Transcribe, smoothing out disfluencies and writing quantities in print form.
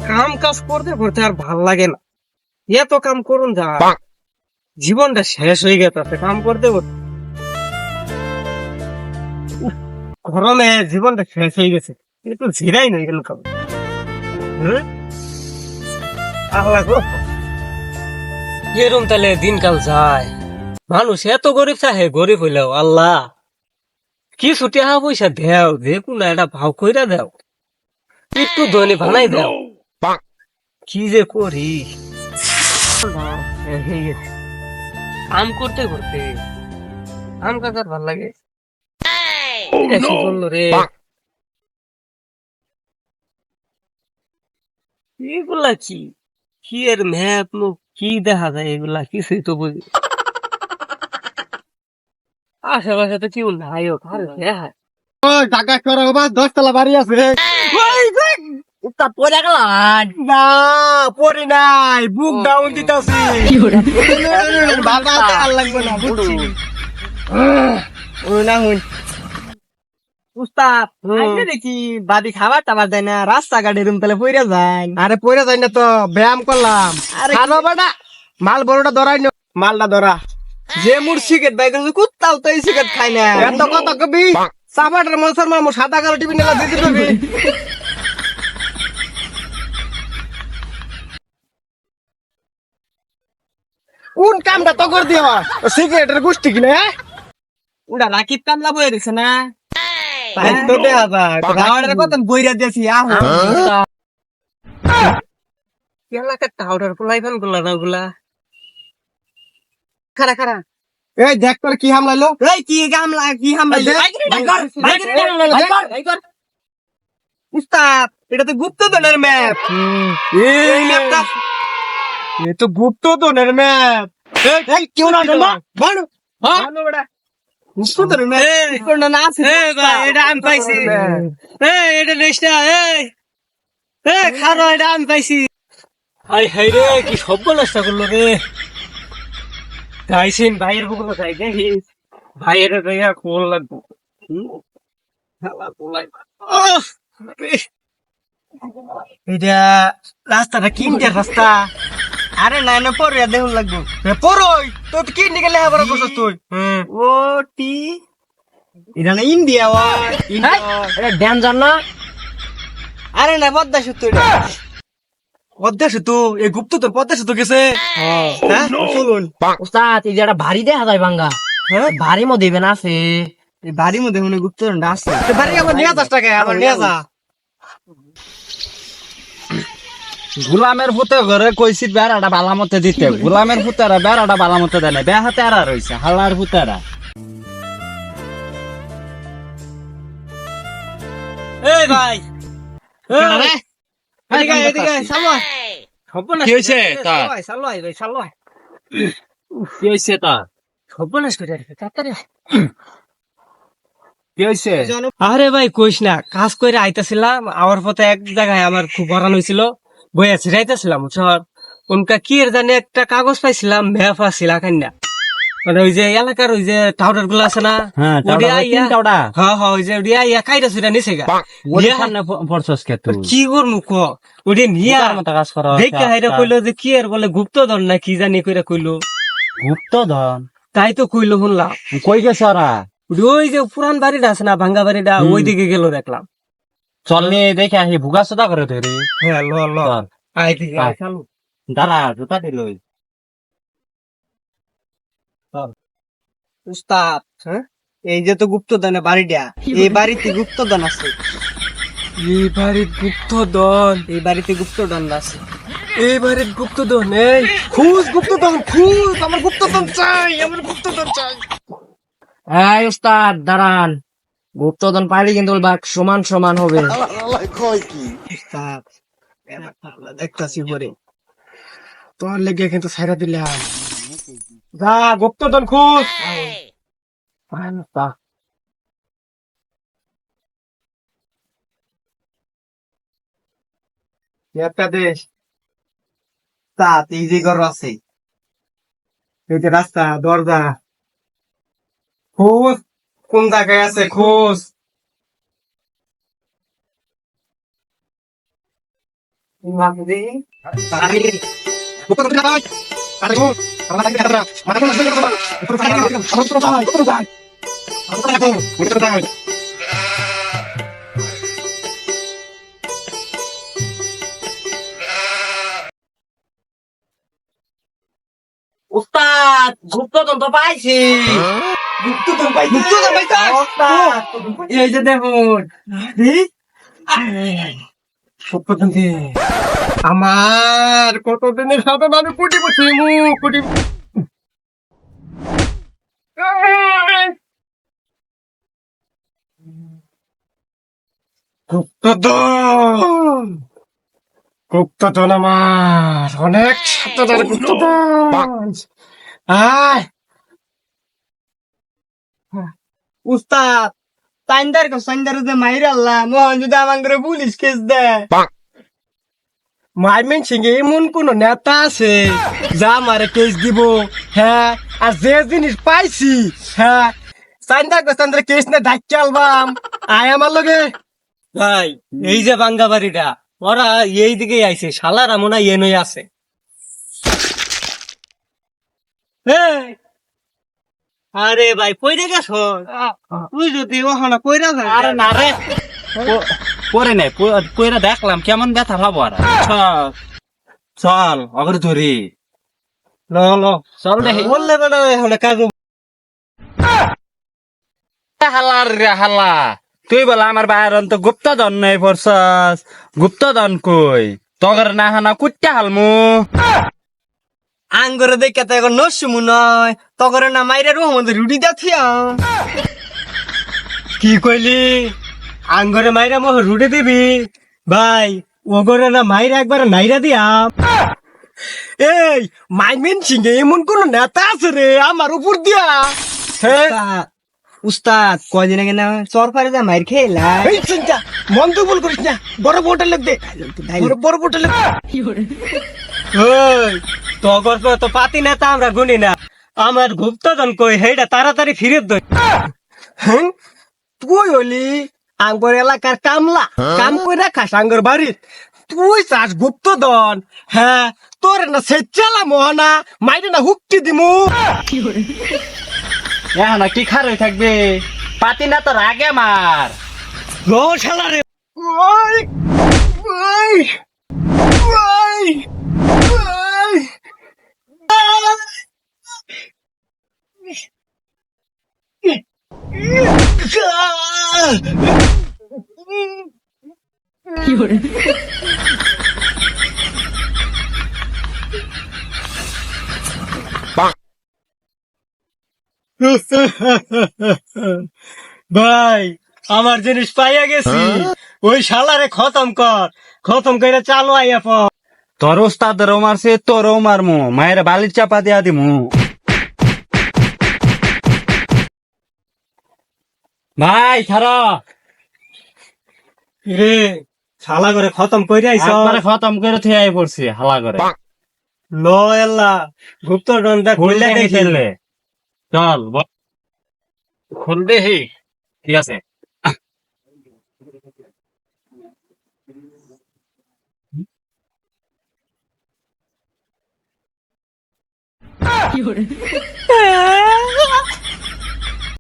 কাম কাজ করতে করতে আর ভাল লাগে না। এত কাম করুন যা জীবনটা শেষ হয়ে গেছে কাম করতে করতে। গরমে জীবনটা শেষ হয়ে গেছে, একটু ঝিরাই নই কেন কাম। আল্লাহ গো, এরম তাহলে দিনকাল যায়। মানুষ এত গরিব চাহে, গরিব হইলেও আল্লাহ কিছু টাকা পয়সা দেও, যে কোনো একটা ভাও কইরা দেও, একটু ধনী বানাই দেও। কি যে করি কাম করতে করতে কাম কাজ আর ভাল লাগে। এটা কি করলো রে, এগুলা কি, কি এর ম্যাপ মুখ কি দেখা যায়, এগুলা কিছুই তো বুঝি। আশেপাশে তো কেউ নাই, কার দেখা ঢাকা শহরে 10 তলা বাড়ি আছে। পরে গেলাম না, পরে নাই, বুক ডাউন দিতাছি। বাবা আর লাগবে না বুঝছি। না হুন উস্তাদ, আজকে দেখি বাদি খাবার টাবার দেয় না, রাস্তাঘাটে রুম তাহলে পইরা যায়। আরে পয়রা যাই না তো, ব্যায়াম করলাম। আরে খানো বেটা, মাল বড়টা ধরাই নো। মালটা ধরা, যে মুর সিগারেট বাইক কুত্তাও তো এই সিগারেট খাই না। এত কথা কবি সাবাটার মনসার মামু সাদা কালো টিভি নেলা দিতে কবি। কোন কামটা তো করে দিও সিগারেটের গোষ্ঠী কিনে। ওটা রাকিব কামলা বয়ে দিছে না, তাই তো দেখা যায়। রাওয়ারের কথা বইরা দিয়েছি। আহ এলাকার টাউডার পোলাইফান গুলা না ওগুলা খারা খারা। এই দেখ তোর কি হামলাইলো। এই কি গামলা, কি হামলাইলো উস্তাদ, এটা তো গুপ্তধনের ম্যাপ। এই ম্যাপটা এ তো গুপ্তধনের ম্যাপ। এই কেউ না জানো বলো। হ্যাঁ বেটা গুপ্তধনের ম্যাপ কোনটা না আছে? এই ভাই, এটা আমি পাইছি। এই এটা নেশটা, এই খারো, এটা আমি পাইছি। হাই হাই রে, কি সব নষ্ট করলো রে। গাইছেন ভাইয়ের বুকুলো যাই দেখি, ভাইয়ের রেয়া কোল লাগবো। এটা রাস্তাটা কিনতে রাস্তা। আরে নাই না, পরে দেখুন লাগবো। পরই তো কি নিকে লেখা পড়া করছিস তুই। ও টি, এটা না ইন্ডিয়া ওয়ার, এটা ড্যাঞ্জার না। আরে না পদ্মা সেতু, এটা পদ্মা সেতু এই গুপ্ত তোর পদ্মা সেতু গেছে। হ্যাঁ চলুন উস্তাদ এই যে একটা ভারী দেখা যায় বাঙ্গা, হ্যাঁ, ভারী মধ্যে দিবেন আছে। এই বাড়ির মধ্যে মনে গুপ্তধনটা আছে। বাড়ি আমার নিয়ে যাস টাকা আমার নিয়ে যা। গোলামের পুতে ঘরে কইছি বেড়াটা বালামতে দিতে, গোলামের পুতেরা বেড়াটা বালামতে দেয় না, বেহাতে এরা রয়েছে হালার পুতেরা। এই ভাই, এদিকে এদিকে সামনে সর্বনাশ। কি হয়েছে তার? সালোয়াই ভাই, সালোয়াই কি হয়েছে তার? সর্বনাশ করে তাড়াতাড়ি। কি হয়েছে? আরে ভাই কইস না, কাজ করে আইতাছিলাম, আমার পথে এক জায়গায় আমার খুব হরান হয়েছিল, বইয়া ছিড়াইতেছিলাম শহর উনকা কি এর জানি একটা কাগজ পাইছিলাম, ম্যাপ আছিল কান্না, মানে ওই যে এলাকার ওই যে টাউডার গুলো আছে না, হ্যাঁ ওডিয়া ইয়া, টাউডা হ্যাঁ হ্যাঁ, ওই যে ওডিয়া ইয়া কাইটা সুইটা নিছে গা। ওরে সামনে পড়ছস কে তুই? কি করমু ক, ওডি নিয়া বুকার মতো কাজ করো। দেখে হাইরা কইলো যে কি এর বলে গুপ্তধন না কি জানি কইরা কইলো। গুপ্তধন তাই তো কইলো শুনলাম। কই গেছে ওরা? ওই যে পুরান বাড়িটা আছে না, ভাঙ্গা বাড়িটা, ওই দিকে গেল দেখলাম। চল নিয়ে দেখে আসি, ভুগা সোদা করে ধরি। হ্যাঁ ল ল, চল আই দিকে আয়। চালু। দাঁড়া জুতা দিল। উস্তাদ, হ্যাঁ এই যে তো গুপ্তধনের বাড়িটা, এই বাড়িতে গুপ্তধন আছে। এই বাড়ির গুপ্তধন, এই বাড়িতে গুপ্তধন আছে, এই বাড়ির গুপ্তধন। এই খুশ গুপ্তধন খুশ, আমার গুপ্তধন চাই, আমার গুপ্তধন চাই। এই উস্তাদ দাঁড়ান, গুপ্তধন পাইলে কিন্তু বাঘ সমান সমান হবে। কয় কি উস্তাদ, ব্যাপারটা আমরা দেখতাছি পরে। তোর লেগে কিন্তু ছাইরা দিলাম। যা গুপ্তধন খুশ। একটা দেশ তাত এই যে ঘর আছে, এই যে রাস্তা দরজা, খুশ কোন জায়গায় আছে খুশ। উস্তাদ গুপ্তধন তো পাইছি। এই যে দেখুন আমার কতদিনের সাধন, আমি কোটি বছর কোটি গুপ্তধন, গুপ্তধন আমার অনেক সাধনের গুপ্তধন। আয় উস্তাদ, সাইন্দার যে মাইর আল্লাহ মোহন যদি আমার পুলিশ কেস দেয়, মাইমেন সিংহে এমন কোন নেতা আছে যা আমারে কেস দিব? হ্যাঁ, আর যে জিনিস পাইছি, হ্যাঁ, সাইন্দার কেস না ঢাকি আলবাম। আয় আমার লগে। ভাই, এই যে বাঙ্গা বাড়িটা, ওরা এই দিকে আইছে, শালারা মনে হয় এনই আছে। এই, আরে ভাই পইরে গেছ, তুই যদি ওখানে পইরা যায়। আরে না রে, পরে নাই, পরে দেখলাম কেমন ব্যথা ভাবো আর চল চল অগরে ধরি চল দেখি। বললে বেটা এখানে কাজ হালার রে হালা, তুই বলে আমার বাইর তো গুপ্তধন নেই পড়ছস, গুপ্তধন কই তগর না হানা কুট্টা হালমু। আঙ্গরে দেখে তো এখন নসুমু নয়, তগরে না মাইরে রহমদের রুটি দাথিয়া। কি কইলি? আঙ্গরে মাইরা মোহ রুটে দিবি? ভাই ওগরে না মাইরা একবার নাইরা দিয়াম। এই মাইমেন সিংহে এমন কোন নেতা আছে রে আমার উপর দিয়া? হ্যাঁ, উস্তাদ কয়দিন আগে না চর পারে যা মাইর খেলাম। এই চিন্তা মন তো ভুল করিস না, বড় বোটা লোক দে, বড় বোটা লোক। ওই তগর তো পাতি নেতা আমরা গুনি না, আমার গুপ্তধন কই হেইটা তাড়াতাড়ি ফিরে দই। হ্যাঁ, তুই হলি আঙ্গর এলাকার কামলা, কাম করে খাস আঙ্গর বাড়ির, তুই চাস গুপ্তধন? হ্যাঁ, তোর না সেচালা মোহনা মাইরে না হুক্তি দিমু। এখন কি খারই থাকবে, পাতি না তোর আগে মার। গো শালা রে, ওই ওই ওই ওই ভাই আমার জিনিস পাইয়া গেছি, ওই শালারে খতম কর, খতম করে চালো আইয়া পর। তোর ওস্তাদেরও মারছে, তোরও মারমু, মায়ের বালির চাপা দিয়া দিমু। ভাই ছাড়া রে শালা করে খতম করে আইছ। একবারে খতম করে থিয়ে আই পড়ছি হালা করে। লো এল্লা গুপ্তধন দেখ খুললে দেখি। খেললে চল খুল দেখি ঠিক আছে।